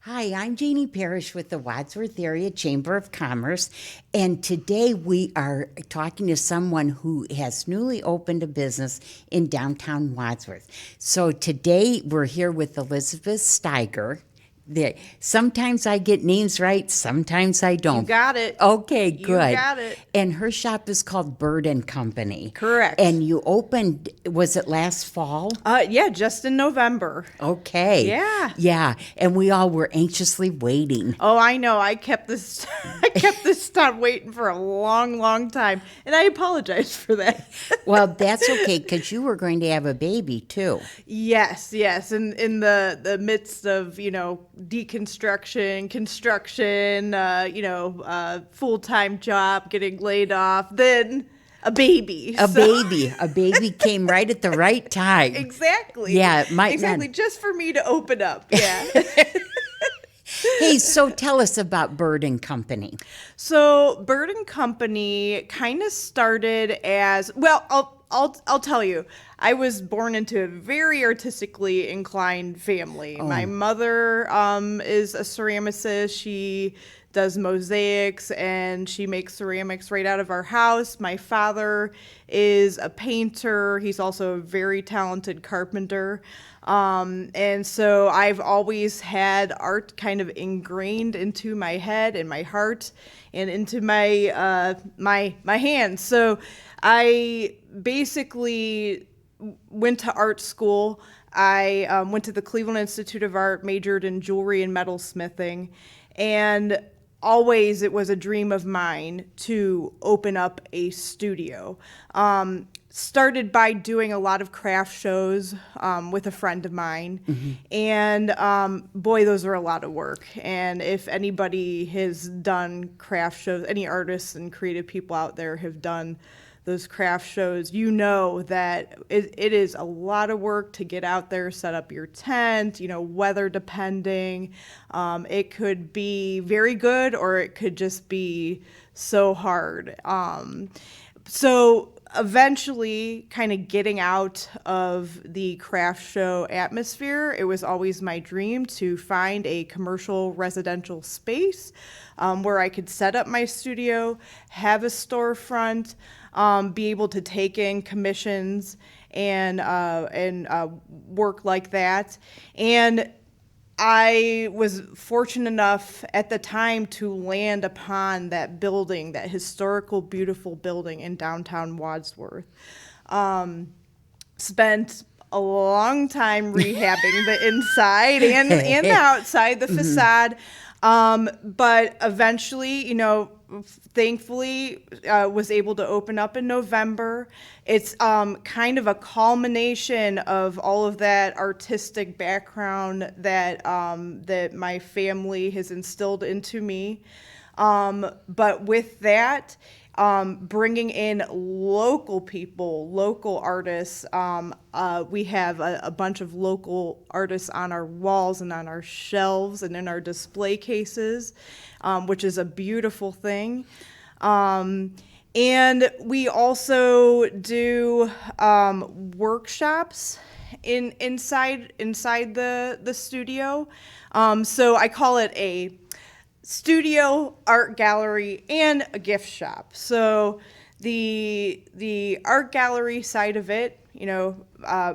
Hi, I'm Jeannie Parrish with the Wadsworth Area Chamber of Commerce, and today we are talking to someone who has newly opened a business in downtown Wadsworth. So today we're here with Elizabeth Steiger. Sometimes I get names right, sometimes I don't. You got it. Okay, You good. got it. And her shop is called Byrd and Company. Correct. And you opened, was it last fall? Yeah, just in November. Okay. Yeah. Yeah, and we all were anxiously waiting. Oh, I know. I kept this stop waiting for a long, long time, and I apologize for that. Well, that's okay because you were going to have a baby too. Yes. In the midst of, deconstruction, construction, full-time job, getting laid off, then a baby. A baby came right at the right time. Exactly. Yeah, it might exactly. not. Just for me to open up. Yeah. Hey, so tell us about Byrd and Company. So Byrd and Company kind of started as, well, I'll tell you. I was born into a very artistically inclined family. Oh. My mother is a ceramicist. She does mosaics and she makes ceramics right out of our house. My father is a painter. He's also a very talented carpenter. And so I've always had art kind of ingrained into my head and my heart and into my my hands. So I basically went to art school. I went to the Cleveland Institute of Art, majored in jewelry and metalsmithing, and always it was a dream of mine to open up a studio. Started by doing a lot of craft shows with a friend of mine. Mm-hmm. And boy, those are a lot of work. And if anybody has done craft shows, any artists and creative people out there have done those craft shows, you know that it is a lot of work to get out there, set up your tent, weather depending. It could be very good or it could just be so hard. So eventually, kind of getting out of the craft show atmosphere, it was always my dream to find a commercial residential space where I could set up my studio, have a storefront, be able to take in commissions and work like that. And I was fortunate enough at the time to land upon that building, that historical, beautiful building in downtown Wadsworth. Spent a long time rehabbing the inside and the outside, the facade. But eventually, thankfully, was able to open up in November. It's kind of a culmination of all of that artistic background that that my family has instilled into me. But with that, bringing in local people, local artists. We have a bunch of local artists on our walls and on our shelves and in our display cases, which is a beautiful thing. And we also do workshops inside the studio. So I call it a studio, art gallery, and a gift shop. So the art gallery side of it,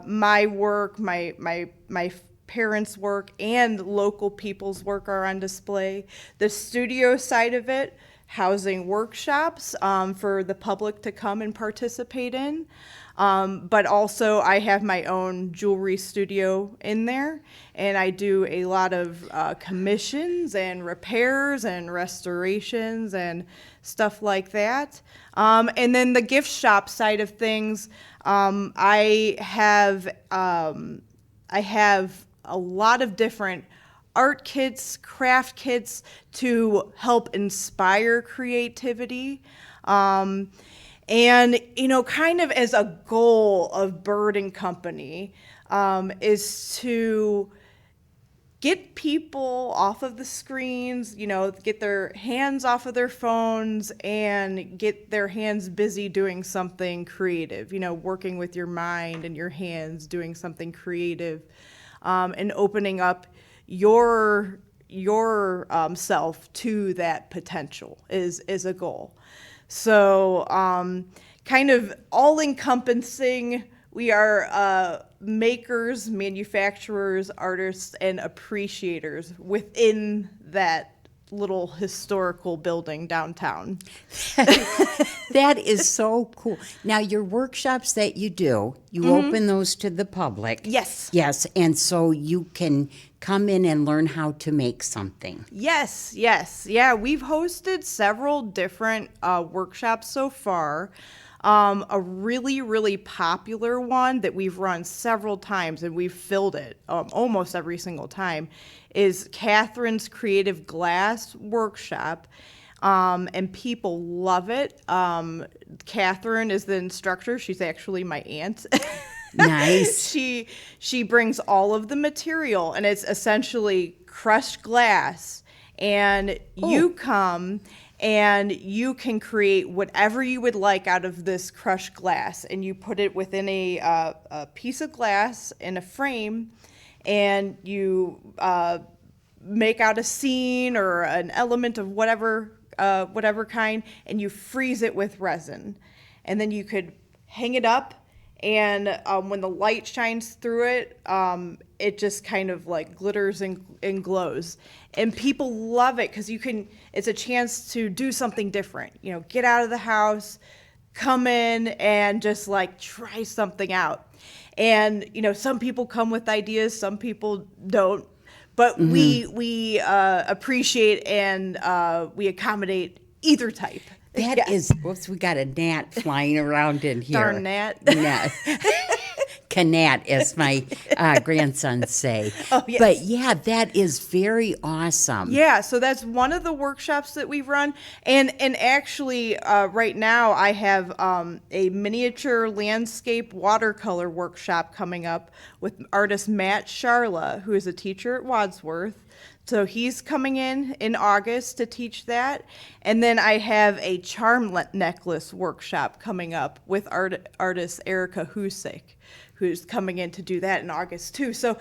my work, my parents' work, and local people's work are on display. The studio side of it, housing workshops for the public to come and participate in. But also I have my own jewelry studio in there, and I do a lot of commissions and repairs and restorations and stuff like that. And then the gift shop side of things, I have a lot of different art kits, craft kits to help inspire creativity. And, kind of as a goal of Byrd and Company is to get people off of the screens, get their hands off of their phones and get their hands busy doing something creative, working with your mind and your hands, doing something creative, and opening up your your self to that potential is a goal. So kind of all encompassing, we are makers, manufacturers, artists, and appreciators within that little historical building downtown. That is so cool. Now, your workshops that you do, you open those to the public. Yes. Yes, and so you can come in and learn how to make something. Yes. Yeah, we've hosted several different workshops so far. A really, really popular one that we've run several times and we've filled it almost every single time is Catherine's Creative Glass Workshop. And people love it. Catherine is the instructor. She's actually my aunt. Nice. She brings all of the material, and it's essentially crushed glass. And you come and you can create whatever you would like out of this crushed glass, and you put it within a piece of glass in a frame, and you make out a scene or an element of whatever kind, and you freeze it with resin. And then you could hang it up, and when the light shines through it, it just kind of like glitters and glows. And people love it because it's a chance to do something different. You know, get out of the house, come in and just like try something out. And, you know, some people come with ideas, some people don't. But we appreciate and we accommodate either type. That is, whoops, we got a gnat flying around in here. Darn gnat. Gnat. Canat, as my grandsons say. Oh, yes. But yeah, that is very awesome. Yeah, so that's one of the workshops that we've run. And actually, right now, I have a miniature landscape watercolor workshop coming up with artist Matt Sharla, who is a teacher at Wadsworth. So he's coming in August to teach that. And then I have a charm necklace workshop coming up with artist Erica Husick, who's coming in to do that in August too. So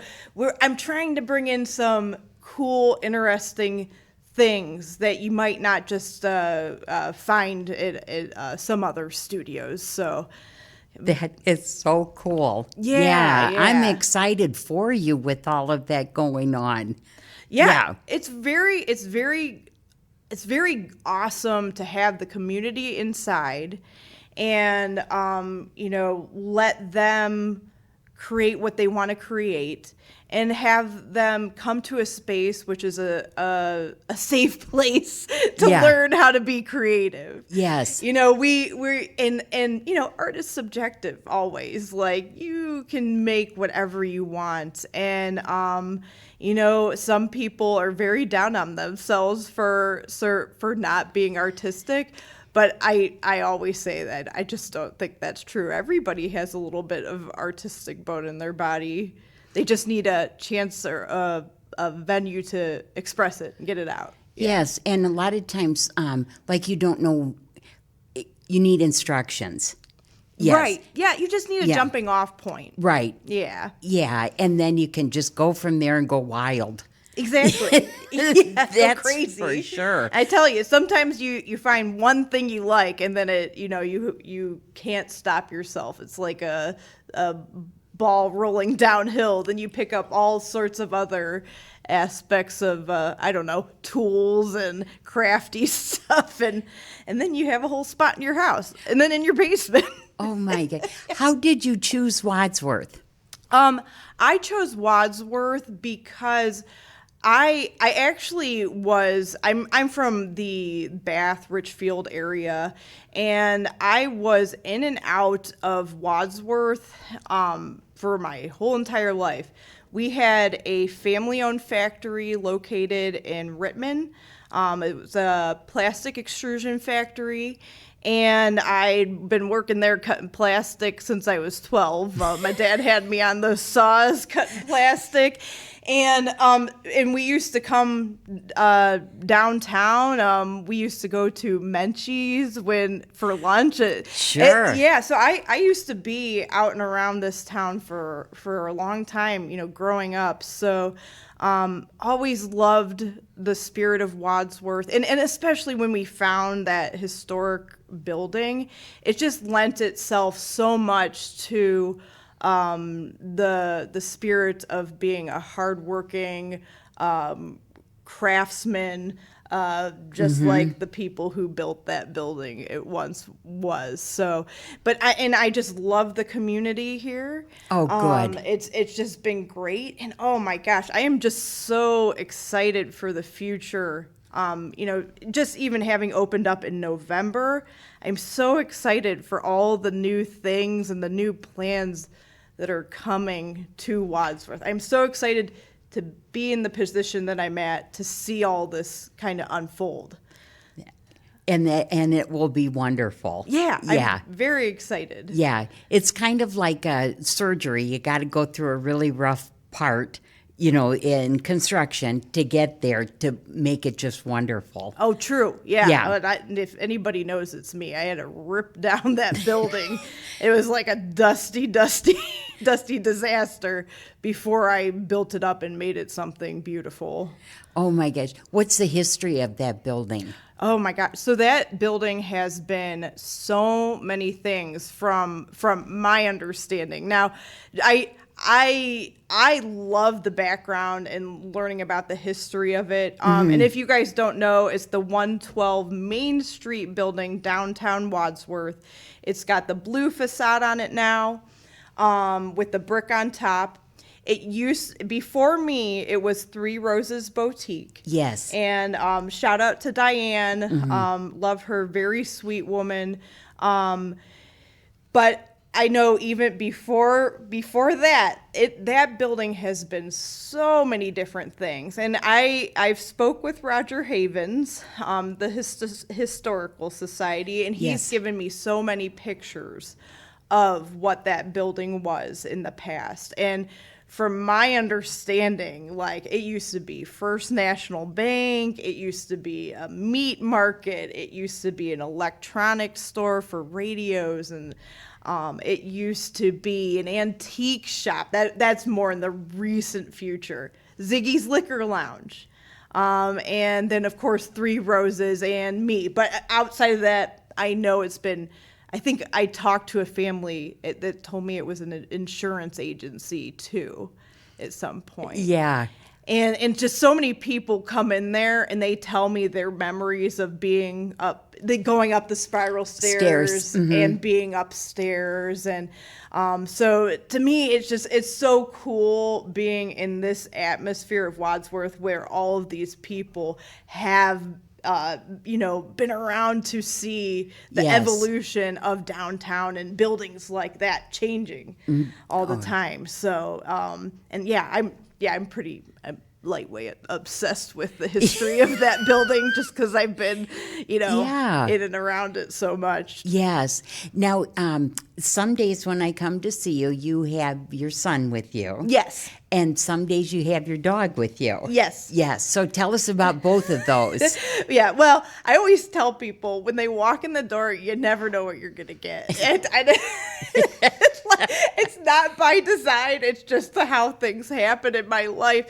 I'm trying to bring in some cool, interesting things that you might not just find at some other studios. So that is so cool. Yeah. I'm excited for you with all of that going on. Yeah. It's very awesome to have the community inside and let them create what they want to create and have them come to a space which is a safe place to learn how to be creative. Yes. You know, we're art is subjective always. Like, you can make whatever you want. And some people are very down on themselves for not being artistic. But I always say that I just don't think that's true. Everybody has a little bit of artistic bone in their body. They just need a chance or a venue to express it and get it out. Yes, and a lot of times, you don't know, you need instructions. Yes. Right. Yeah, you just need a jumping off point. Right. Yeah. Yeah, and then you can just go from there and go wild. Exactly. That's crazy. for sure. I tell you, sometimes you find one thing you like, and then you can't stop yourself. It's like a ball rolling downhill. Then you pick up all sorts of other aspects of tools and crafty stuff, and then you have a whole spot in your house, and then in your basement. Oh my God! How did you choose Wadsworth? I chose Wadsworth because I actually I'm from the Bath, Richfield area, and I was in and out of Wadsworth for my whole entire life. We had a family-owned factory located in Rittman. It was a plastic extrusion factory, and I'd been working there cutting plastic since I was 12. My dad had me on those saws cutting plastic. And we used to come downtown. We used to go to Menchie's for lunch. Sure. Yeah, so I used to be out and around this town for a long time, growing up. So always loved the spirit of Wadsworth. And especially when we found that historic building, it just lent itself so much to the spirit of being a hardworking craftsman, just like the people who built that building it once was. So, I just love the community here. Oh, good. It's just been great, and oh my gosh, I am just so excited for the future. Just even having opened up in November, I'm so excited for all the new things and the new plans that are coming to Wadsworth. I'm so excited to be in the position that I'm at to see all this kind of unfold. And it will be wonderful. Yeah. Yeah. I'm very excited. Yeah. It's kind of like a surgery. You got to go through a really rough part, in construction to get there to make it just wonderful. Oh, true. Yeah. Yeah. If anybody knows, it's me. I had to rip down that building. It was like a dusty disaster before I built it up and made it something beautiful. Oh my gosh. What's the history of that building? Oh my God. So that building has been so many things from my understanding. Now, I love the background and learning about the history of it. And if you guys don't know, it's the 112 Main Street building, downtown Wadsworth. It's got the blue facade on it now, with the brick on top. Before me, it was Three Roses Boutique. Yes. And shout out to Diane. Love her, very sweet woman. But I know even before that, that building has been so many different things. And I've spoke with Roger Havens, the Historical Society, and he's given me so many pictures of what that building was in the past. And from my understanding, like, it used to be First National Bank, it used to be a meat market, it used to be an electronics store for radios, and it used to be an antique shop. That's more in the recent future. Ziggy's Liquor Lounge. And then, of course, Three Roses and me. But outside of that, I know it's been, I think I talked to a family that told me it was an insurance agency, too, at some point. Yeah. And just so many people come in there and they tell me their memories of being going up the spiral stairs and being upstairs. And so to me, it's so cool being in this atmosphere of Wadsworth where all of these people have been around to see the evolution of downtown and buildings like that changing all the time. So, I'm pretty lightweight obsessed with the history of that building just because I've been, in and around it so much. Yes. Now, some days when I come to see you, you have your son with you. Yes. And some days you have your dog with you. Yes. Yes. So tell us about both of those. Yeah. Well, I always tell people when they walk in the door, you never know what you're going to get. It's not by design. It's just how things happen in my life.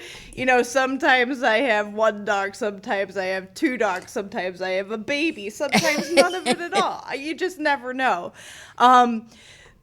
Sometimes I have one dog. Sometimes I have two dogs. Sometimes I have a baby. Sometimes none of it at all. You just never know.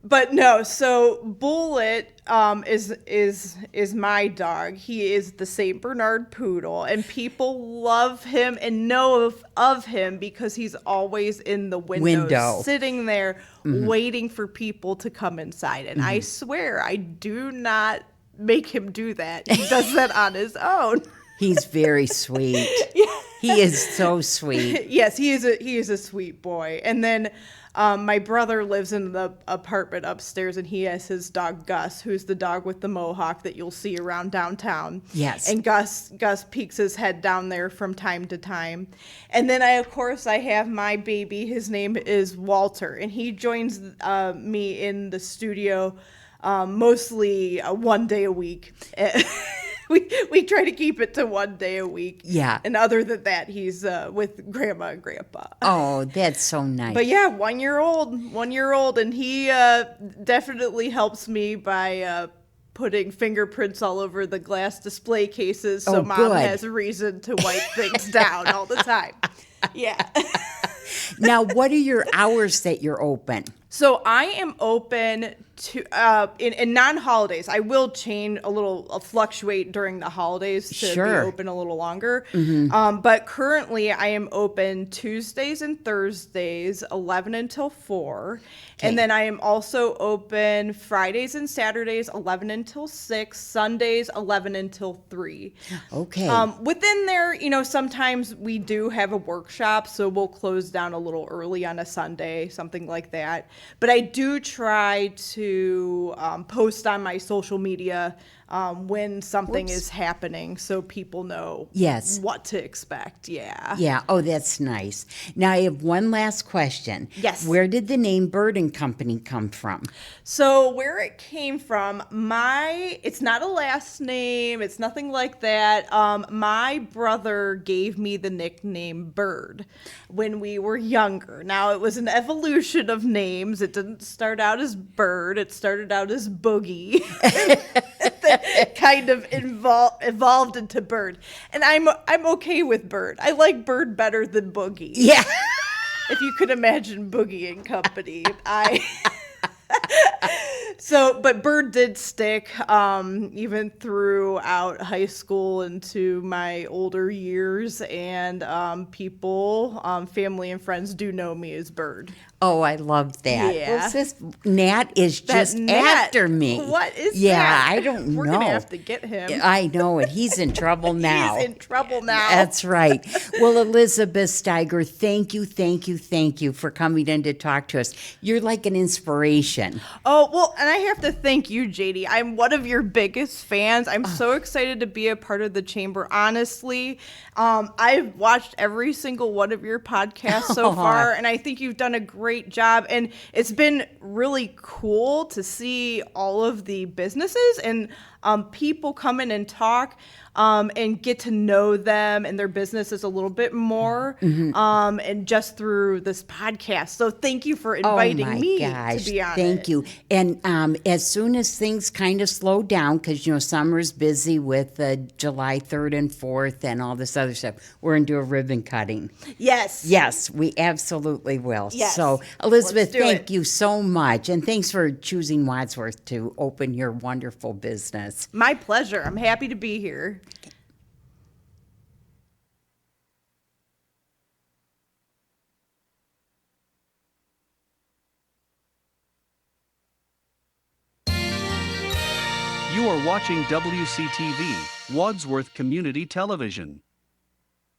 But no, so Bullet is my dog. He is the Saint Bernard Poodle, and people love him and know of him because he's always in the window. Sitting there waiting for people to come inside. And I swear, I do not make him do that. He does that on his own. He's very sweet. Yeah. He is so sweet. Yes, he is a sweet boy. And then my brother lives in the apartment upstairs, and he has his dog Gus, who's the dog with the mohawk that you'll see around downtown. Yes. And Gus peeks his head down there from time to time. And then I have my baby. His name is Walter, and he joins me in the studio mostly one day a week. we try to keep it to 1 day a week. Yeah. And other than that, he's with grandma and grandpa. Oh, that's so nice. But yeah, 1 year old, and he definitely helps me by putting fingerprints all over the glass display cases, so Mom good. has a reason to wipe things down all the time. Yeah. Now, what are your hours that you're open? So I am open to in non-holidays. I will change a little, fluctuate during the holidays to Sure. be open a little longer. But currently, I am open Tuesdays and Thursdays, 11 until 4. Okay. And then I am also open Fridays and Saturdays, 11 until 6. Sundays, 11 until 3. Okay. Within there, sometimes we do have a workshop, so we'll close down a little early on a Sunday, something like that. But I do try to post on my social media when something is happening, so people know Yes. what to expect. Yeah. Yeah. Oh, that's nice. Now, I have one last question. Yes. Where did the name Byrd and Company come from? So where it came from, it's not a last name. It's nothing like that. My brother gave me the nickname Byrd when we were younger. Now, it was an evolution of names. It didn't start out as Byrd. It started out as Boogie. Kind of evolved into Byrd. And I'm okay with Byrd. I like Byrd better than Boogie. Yeah. If you could imagine Boogie and Company. But Byrd did stick even throughout high school into my older years, and family and friends do know me as Byrd. Oh, I love that. Yeah. Well, sis, Nat is just Nat, after me. What is yeah, that? I don't know. We're going to have to get him. I know it. He's in trouble now. He's in trouble now. That's right. Well, Elizabeth Steiger, thank you for coming in to talk to us. You're like an inspiration. Oh, well, and I have to thank you, JD. I'm one of your biggest fans. I'm so excited to be a part of the chamber. Honestly, I've watched every single one of your podcasts so far, and I think you've done a great job. And it's been really cool to see all of the businesses and people come in and talk and get to know them and their businesses a little bit more, and just through this podcast. So thank you for inviting me to be on Thank it. you. And as soon as things kind of slow down, because, summer's busy with July 3rd and 4th and all this other stuff, we're going to do a ribbon cutting. Yes. Yes, we absolutely will. Yes. So, Elizabeth, Let's do thank it. you so much. And thanks for choosing Wadsworth to open your wonderful business. My pleasure. I'm happy to be here. You are watching WCTV, Wadsworth Community Television.